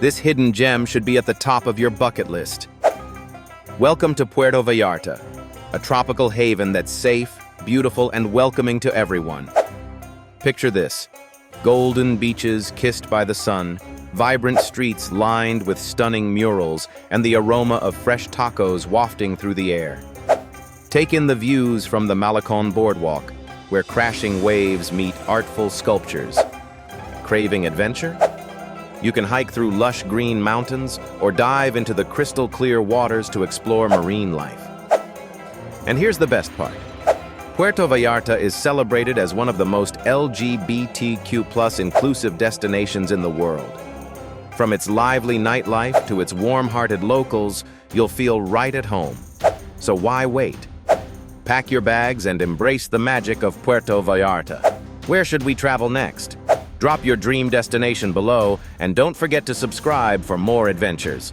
This hidden gem should be at the top of your bucket list. Welcome to Puerto Vallarta, a tropical haven that's safe, beautiful, and welcoming to everyone. Picture this: golden beaches kissed by the sun, vibrant streets lined with stunning murals, and the aroma of fresh tacos wafting through the air. Take in the views from the Malecon boardwalk, where crashing waves meet artful sculptures. Craving adventure? You can hike through lush green mountains or dive into the crystal-clear waters to explore marine life. And here's the best part. Puerto Vallarta is celebrated as one of the most LGBTQ+ inclusive destinations in the world. From its lively nightlife to its warm-hearted locals, you'll feel right at home. So why wait? Pack your bags and embrace the magic of Puerto Vallarta. Where should we travel next? Drop your dream destination below, and don't forget to subscribe for more adventures.